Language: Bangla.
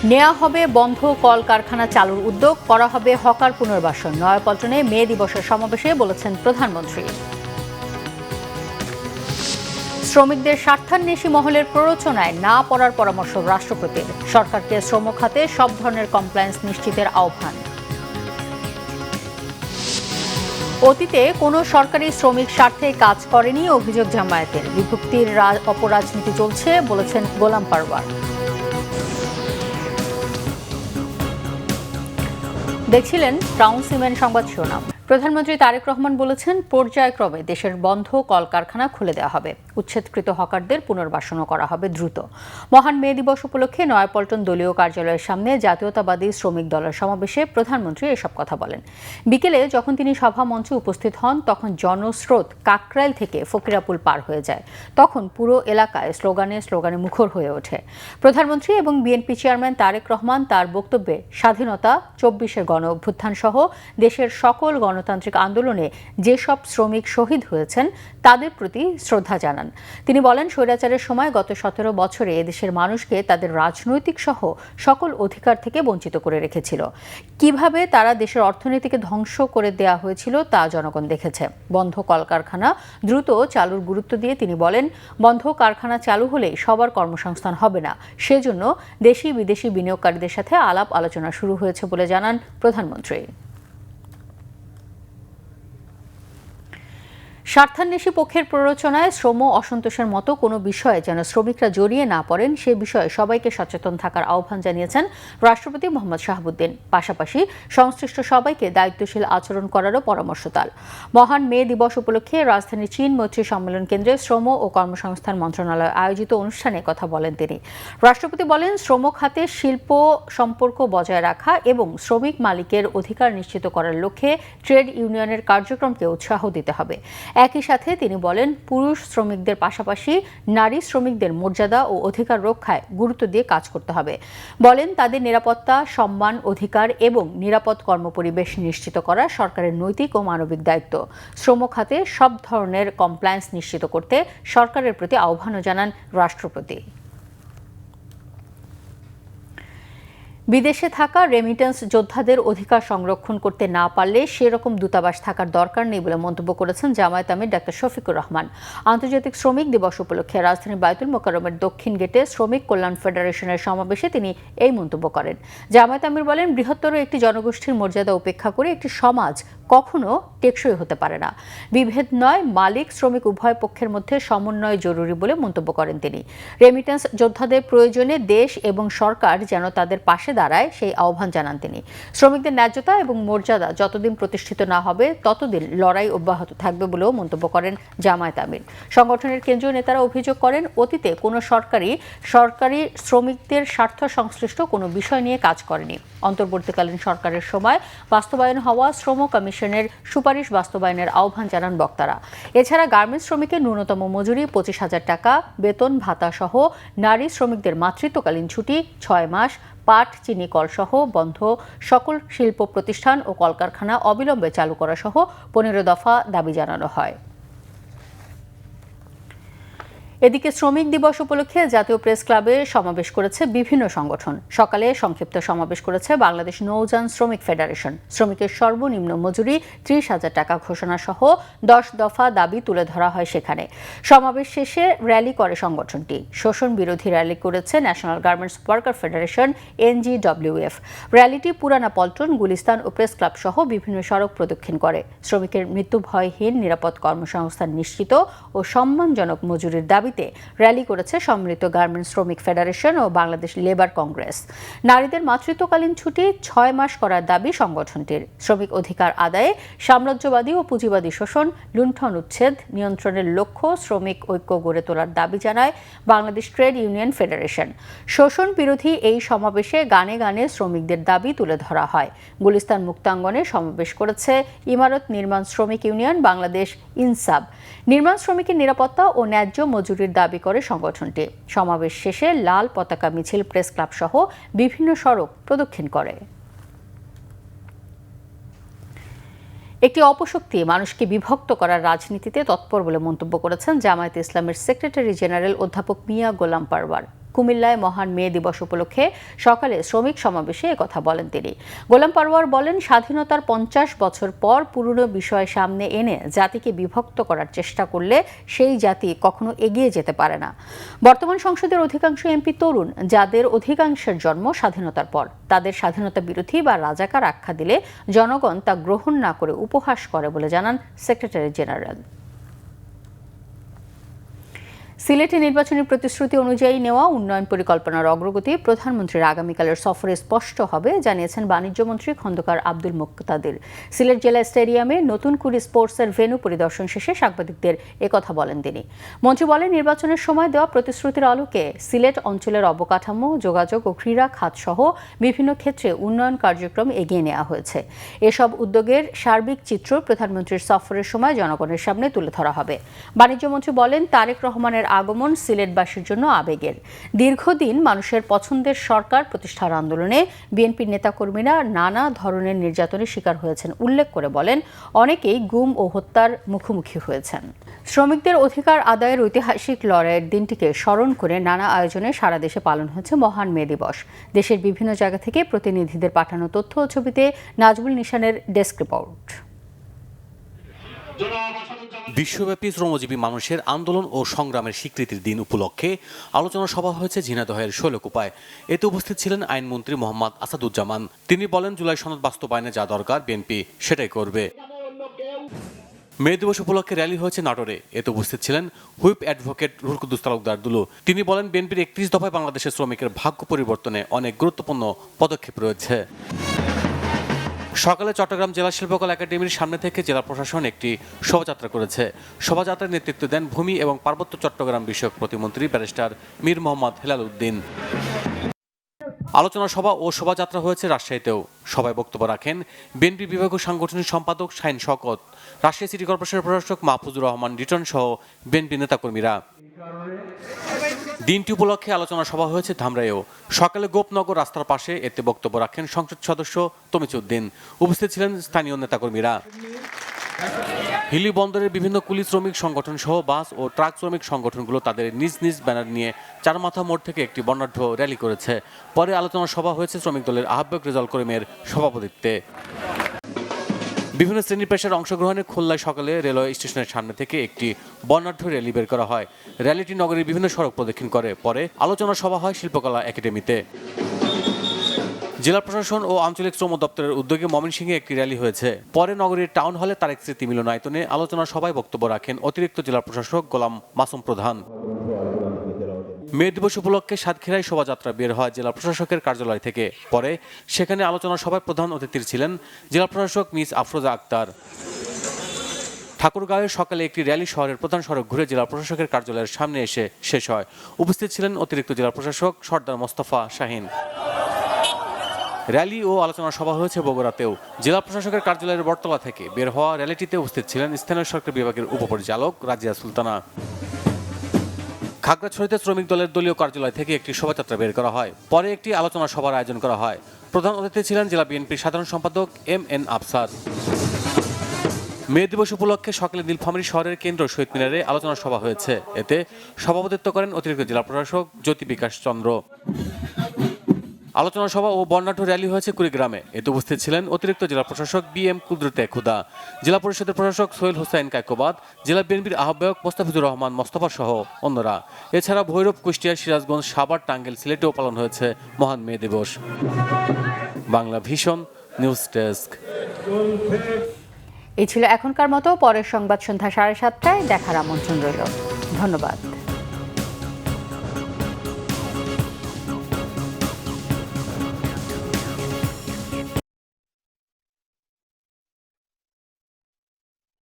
নেওয়া হবে বন্ধ কলকারখানা চালুর উদ্যোগ, করা হবে হকার পুনর্বাসন। নয়াপল্টনে মে দিবসের সমাবেশে বলেছেন প্রধানমন্ত্রী। শ্রমিকদের স্বার্থান্বেষী মহলের প্ররোচনায় না পড়ার পরামর্শ রাষ্ট্রপতির। সরকারকে শ্রম খাতে সব ধরনের কমপ্লায়েন্স নিশ্চিতের আহ্বান। অতীতে কোনো সরকারি শ্রমিক স্বার্থে কাজ করেনি অভিযোগ জামায়াতের। বিভক্তির অপরাজনীতি চলছে বলেছেন গোলাম পারওয়ার। দেখছিলেন ক্রাউন সিমেন্ট সংবাদ শিরোনাম। প্রধানমন্ত্রী তারেক রহমান বলেছেন, পর্যায়ক্রমে দেশের বন্ধ কলকারখানা খুলে দেওয়া হবে। উচ্ছেদকৃত হকারদের পুনর্বাসনও করা হবে দ্রুত। মহান মে দিবস উপলক্ষে নয়াপল্টন দলীয় কার্যালয়ের সামনে জাতীয়তাবাদী শ্রমিক দলের সমাবেশে প্রধানমন্ত্রী এসব কথা বলেন। বিকেলে যখন তিনি সভা মঞ্চে উপস্থিত হন, তখন জনস্রোত কাকরাইল থেকে ফকিরাপুল পার হয়ে যায়। তখন পুরো এলাকায় স্লোগানে মুখর হয়ে ওঠে। প্রধানমন্ত্রী এবং বিএনপি চেয়ারম্যান তারেক রহমান তার বক্তব্যে স্বাধীনতা, ২৪-এর গণ অভ্যুত্থান সহ দেশের সকল গণতান্ত্রিক আন্দোলনে যেসব শ্রমিক শহীদ হয়েছেন তাদের প্রতি শ্রদ্ধা জানান। তিনি বলেন, স্বৈরাচারের সময় গত ১৭ বছরে এদেশের মানুষকে তাদের রাজনৈতিক সহ সকল অধিকার থেকে বঞ্চিত করে রেখেছিল। কিভাবে তারা দেশের অর্থনীতিকে ধ্বংস করে দেয়া হয়েছিল তা জনগণ দেখেছে। বন্ধ কলকারখানা দ্রুত চালুর গুরুত্ব দিয়ে তিনি বলেন, বন্ধ কারখানা চালু হলে সবার কর্মসংস্থান হবে না। সেজন্য দেশি বিদেশি বিনিয়োগকারীদের সাথে আলাপ আলোচনা শুরু হয়েছে বলে জানান প্রধানমন্ত্রী। স্বার্থান্বেষী পক্ষের প্ররোচনায় শ্রম অসন্তোষের মতো কোনো বিষয়ে যেন শ্রমিকরা জড়িয়ে না পড়েন, সে বিষয়ে সবাইকে সচেতন থাকার আহ্বান জানিয়েছেন রাষ্ট্রপতি মোহাম্মদ শাহাবুদ্দিন। পাশাপাশি সংশ্লিষ্ট সবাইকে দায়িত্বশীল আচরণ করারও পরামর্শ তার। মহান মে দিবস উপলক্ষে রাজধানীর চীন মৈত্রী সম্মেলন কেন্দ্রে শ্রম ও কর্মসংস্থান মন্ত্রণালয় আয়োজিত অনুষ্ঠানে কথা বলেন তিনি। রাষ্ট্রপতি বলেন, শ্রম খাতে শিল্প সম্পর্ক বজায় রাখা এবং শ্রমিক মালিকের অধিকার নিশ্চিত করার লক্ষ্যে ট্রেড ইউনিয়নের কার্যক্রমকে উৎসাহ দিতে হবে। একই সাথে তিনি বলেন, পুরুষ শ্রমিকদের পাশাপাশি নারী শ্রমিকদের মর্যাদা ও অধিকার রক্ষায় গুরুত্ব দিয়ে কাজ করতে হবে। বলেন, তাদের নিরাপত্তা, সম্মান, অধিকার এবং নিরাপদ কর্মপরিবেশ নিশ্চিত করা সরকারের নৈতিক ও মানবিক দায়িত্ব। শ্রম খাতে সব ধরনের কমপ্লায়েন্স নিশ্চিত করতে সরকারের প্রতি আহ্বানও জানান রাষ্ট্রপতি। বিদেশে থাকা রেমিটেন্স যোদ্ধাদের অধিকার সংরক্ষণ করতে না পারলে সেরকম দূতাবাস থাকার দরকার নেই বলে মন্তব্য করেছেন জামায়াত আমির ডাক্তার শফিকুর রহমান। আন্তর্জাতিক শ্রমিক দিবস উপলক্ষে রাজধানীর বায়তুল মোকাররমের দক্ষিণ গেটে শ্রমিক কল্যাণ ফেডারেশনের সমাবেশে তিনি এই মন্তব্য করেন। জামায়াত আমির বলেন, বৃহত্তর একটি জনগোষ্ঠীর মর্যাদা উপেক্ষা করে একটি সমাজ কখনো টেকসই হতে পারে না। বিভেদ নয়, মালিক শ্রমিক উভয় পক্ষের মধ্যে সমন্বয় জরুরি বলে মন্তব্য করেন তিনি। রেমিটেন্স যোদ্ধাদের প্রয়োজনে দেশ এবং সরকার যেন তাদের পাশে দাঁড়ায়, সেই আহ্বান জানান তিনি। শ্রমিকদের ন্যায্যতা এবং মর্যাদা যতদিন প্রতিষ্ঠিত না হবে ততদিন লড়াই অব্যাহত থাকবে বলেও মন্তব্য করেন জামায়াত আমির। সংগঠনের কেন্দ্রীয় নেতারা অভিযোগ করেন, অতীতে কোনো সরকারি শ্রমিকদের স্বার্থ সংশ্লিষ্ট কোনো বিষয় নিয়ে কাজ করেনি। অন্তর্বর্তীকালীন সরকারের সময় বাস্তবায়ন হওয়া শ্রম কমিশনের সুপারিশ বাস্তবায়নের আহ্বান জানান বক্তারা। এছাড়া গার্মেন্টস শ্রমিকের ন্যূনতম মজুরি ২৫,০০০ টাকা, বেতন ভাতা সহ নারী শ্রমিকদের মাতৃত্বকালীন ছুটি ৬ মাস, পাট, চিনি কল সহ বন্ধ সকল শিল্প প্রতিষ্ঠান ও কলকারখানা অবিলম্বে চালু করা সহ ১৫ দফা দাবি জানানো হয়। এদিকে শ্রমিক দিবস উপলক্ষে জাতীয় প্রেস ক্লাবে সমাবেশ করেছে বিভিন্ন সংগঠন। সকালে সংক্ষিপ্ত সমাবেশ করেছে বাংলাদেশ নৌযান শ্রমিক ফেডারেশন। শ্রমিকের সর্বনিম্ন মজুরি ৩০,০০০ টাকা ঘোষণা সহ ১০ দফা দাবি তুলে ধরা হয় সেখানে। সমাবেশ শেষে র্যালি করে সংগঠনটি। শোষণ বিরোধী র্যালি করেছে national garments worker federation NGWF। র্যালিটি পুরানা পল্টন, গুলিস্তান ও প্রেস ক্লাব সহ বিভিন্ন সড়ক প্রদক্ষিণ করে। শ্রমিকের মৃত্যু ভয়হীন নিরাপদ কর্মসংস্থান নিশ্চিত ও সম্মানজনক মজুরির দাবি র্যালি করেছে সম্মিলিত গার্মেন্টস শ্রমিক ফেডারেশন ও বাংলাদেশ লেবার কংগ্রেস। নারীদের মাতৃত্বকালীন ছুটি ৬ মাস করার দাবি সংগঠনটির। শ্রমিক অধিকার আদায়ে সাম্রাজ্যবাদী ও পুঁজিবাদী শোষণ, লুণ্ঠন উচ্ছেদ নিয়ন্ত্রণের লক্ষ্য শ্রমিক ঐক্য গড়ে তোলার দাবি জানায় বাংলাদেশ ট্রেড ইউনিয়ন ফেডারেশন। শোষণ বিরোধী এই সমাবেশে গানে গানে শ্রমিকদের দাবি তুলে ধরা হয়। গুলিস্তান মুক্তাঙ্গনে সমাবেশ করেছে ইমারত নির্মাণ শ্রমিক ইউনিয়ন বাংলাদেশ ইনসাব। নির্মাণ শ্রমিকের নিরাপত্তা ও ন্যায্য মজুরি দাবি করে সংগঠনটি। সমাবেশ শেষে লাল পতাকা মিছিল প্রেস ক্লাব সহ বিভিন্ন সড়ক প্রদক্ষিণ করে। একটি অপশক্তি মানুষকে বিভক্ত করার রাজনীতিতে তৎপর বলে মন্তব্য করেছেন জামায়াতে ইসলামের সেক্রেটারি জেনারেল অধ্যাপক মিয়া গোলাম পারওয়ার। কুমিল্লায় মহান মে দিবস উপলক্ষে সকালে শ্রমিক সমাবেশে একথা বলেন তিনি। গোলাম পরোয়ার বলেন, স্বাধীনতার 50 বছর পর পুরনো বিষয় সামনে এনে জাতিকে বিভক্ত করার চেষ্টা করলে সেই জাতি কখনো এগিয়ে যেতে পারে না। বর্তমান সংসদের অধিকাংশ এমপি তরুণ, যাদের অধিকাংশের জন্ম স্বাধীনতার পর। তাদের স্বাধীনতা বিরোধী বা রাজাকার আখ্যা দিলে জনগণ তা গ্রহণ না করে উপহাস করে বলে জানান সেক্রেটারি জেনারেল। সিলেটে নির্বাচনী প্রতিশ্রুতি অনুযায়ী নেওয়া উন্নয়ন পরিকল্পনার অগ্রগতি প্রধানমন্ত্রীর আগামীকালের সফরে স্পষ্ট হবে জানিয়েছেন বাণিজ্যমন্ত্রী খন্দকার আব্দুল মুক্তাদির। সিলেট জেলা স্টেডিয়ামে নতুন কুড়ি স্পোর্টসের ভেন্যু পরিদর্শন শেষে সাংবাদিকদের একথা বলেন তিনি। মন্ত্রী বলেন, নির্বাচনের সময় দেওয়া প্রতিশ্রুতির আলোকে সিলেট অঞ্চলের অবকাঠামো, যোগাযোগ ও ক্রীড়া খাত সহ বিভিন্ন ক্ষেত্রে উন্নয়ন কার্যক্রম এগিয়ে নেওয়া হয়েছে। এসব উদ্যোগের সার্বিক চিত্র প্রধানমন্ত্রীর সফরের সময় জনগণের সামনে তুলে ধরা হবে। বাণিজ্যমন্ত্রী বলেন, তারেক রহমানের আগমন সিলেটবাসীর জন্য আবেগের। দীর্ঘদিন মানুষের পছন্দের সরকার প্রতিষ্ঠার আন্দোলনে বিএনপির নেতাকর্মীরা নানা ধরনের নির্যাতনের শিকার হয়েছেন উল্লেখ করে বলেন, অনেকেই গুম ও হত্যার মুখোমুখি হয়েছেন। শ্রমিকদের অধিকার আদায়ের ঐতিহাসিক লড়াইয়ের দিনটিকে স্মরণ করে নানা আয়োজনে সারা দেশে পালন হচ্ছে মহান মে দিবস। দেশের বিভিন্ন জায়গা থেকে প্রতিনিধিদের পাঠানো তথ্য ও ছবিতে নাজমুল নিশানের ডেস্ক রিপোর্ট। বিশ্বব্যাপী শ্রমজীবী মানুষের আন্দোলন ও সংগ্রামের স্বীকৃতির দিন উপলক্ষে আলোচনা সভা হয়েছে ঝিনাইদহের শৈলকুপায়। এতে উপস্থিত ছিলেন আইনমন্ত্রী মোহাম্মদ আসাদুজ্জামান। তিনি বলেন, জুলাই সনদ বাস্তবায়নে যা দরকার বিএনপি সেটাই করবে। মে দিবস উপলক্ষে র্যালি হয়েছে নাটোরে। এতে উপস্থিত ছিলেন হুইপ অ্যাডভোকেট রুহুল কুদ্দুস তালুকদার দুলু। তিনি বলেন, বিএনপির 31 দফায় বাংলাদেশের শ্রমিকের ভাগ্য পরিবর্তনে অনেক গুরুত্বপূর্ণ পদক্ষেপ রয়েছে। সকালে চট্টগ্রাম জেলা শিল্পকলা একাডেমির সামনে থেকে জেলা প্রশাসন একটি শোভাযাত্রা করেছে। শোভাযাত্রার নেতৃত্ব দেন ভূমি এবং পার্বত্য চট্টগ্রাম বিষয়ক প্রতিমন্ত্রী ব্যারিস্টার মীর মোহাম্মদ হেলাল উদ্দিন। আলোচনা সভা ও শোভাযাত্রা হয়েছে রাজশাহীতেও। সভায় বক্তব্য রাখেন বিএনপি বিভাগীয় সাংগঠনিক সম্পাদক শাহিন শওকত, রাজশাহী সিটি কর্পোরেশনের প্রশাসক মাহফুজুর রহমান রিটন সহ বিএনপি নেতাকর্মীরা। দিনটি উপলক্ষে আলোচনা সভা হয়েছে ধামরাইয়েও। সকালে গোপনগর রাস্তার পাশে এতে বক্তব্য রাখেন সংসদ সদস্য তমিজউদ্দিন। উপস্থিত ছিলেন স্থানীয় নেতাকর্মীরা। হিলি বন্দরের বিভিন্ন কুলি শ্রমিক সংগঠন সহ বাস ও ট্রাক শ্রমিক সংগঠনগুলো তাদের নিজ নিজ ব্যানার নিয়ে চারমাথা মোড় থেকে একটি বর্ণাঢ্য র্যালি করেছে। পরে আলোচনা সভা হয়েছে শ্রমিক দলের আহ্বায়ক রেজাউল করিমের সভাপতিত্বে। বিভিন্ন শ্রেণী পেশার অংশগ্রহণে খুলনায় সকালে রেলওয়ে স্টেশনের সামনে থেকে একটি বর্ণাঢ্য র্যালি বের করা হয়। র্যালিটি নগরীর বিভিন্ন সড়ক প্রদক্ষিণ করে। পরে আলোচনা সভা হয় শিল্পকলা একাডেমিতে। জেলা প্রশাসন ও আঞ্চলিক শ্রম দপ্তরের উদ্যোগে ময়মনসিংহে একটি র্যালি হয়েছে। পরে নগরীর টাউন হলে তারেক স্মৃতি মিলনায়তনে আলোচনা সভায় বক্তব্য রাখেন অতিরিক্ত জেলা প্রশাসক গোলাম মাসুম প্রধান। মে দিবস উপলক্ষে সাতক্ষীরায় শোভাযাত্রা বের হয় জেলা প্রশাসকের কার্যালয় থেকে। পরে সেখানে আলোচনা সভায় প্রধান অতিথি ছিলেন জেলা প্রশাসক মিস আফরোজা আক্তার। ঠাকুরগাঁওয়ে সকালে একটি র্যালি শহরের প্রধান সড়ক ঘুরে জেলা প্রশাসকের কার্যালয়ের সামনে এসে শেষ হয়। উপস্থিত ছিলেন অতিরিক্ত জেলা প্রশাসক সর্দার মোস্তফা শাহিন। র্যালি ও আলোচনা সভা হয়েছে বগুড়াতেও। জেলা প্রশাসকের কার্যালয়ের বটতলা থেকে বের হওয়া র্যালিটিতে উপস্থিত ছিলেন স্থানীয় সরকার বিভাগের উপপরিচালক রাজিয়া সুলতানা। খাগড়াছড়িতে শ্রমিক দলের দলীয় কার্যালয় থেকে একটি শোভাযাত্রা বের করা হয়। পরে একটি আলোচনা সভার আয়োজন করা হয়। প্রধান অতিথি ছিলেন জেলা বিএনপির সাধারণ সম্পাদক MN আফসার। মে দিবস উপলক্ষে সকালে নীলফামারী শহরের কেন্দ্র শহীদ মিনারে আলোচনা সভা হয়েছে। এতে সভাপতিত্ব করেন অতিরিক্ত জেলা প্রশাসক জ্যোতি বিকাশ চন্দ্র। আলোচনা সভা ও বর্ণাঢ্য র্যালি হয়েছে কুড়িগ্রামে। এতে উপস্থিত ছিলেন অতিরিক্ত জেলা প্রশাসক BM কুদরতে খুদা, জেলা পরিষদের প্রশাসক সোহেল হোসেন কায়কোবাদ, জেলা বিএনপির আহ্বায়ক মোস্তাফিজুর রহমান মোস্তফা সহ অন্যরা। এছাড়া ভৈরব, কুষ্টিয়া, সিরাজগঞ্জ, সাভার, টাঙ্গাইল, সিলেটেও পালন হয়েছে মহান মে দিবস। Bangla vision news desk. এই ছিল এখনকার মতো। পরের সংবাদ সন্ধ্যা 7:30টায় দেখার আমন্ত্রণ রইল। ধন্যবাদ।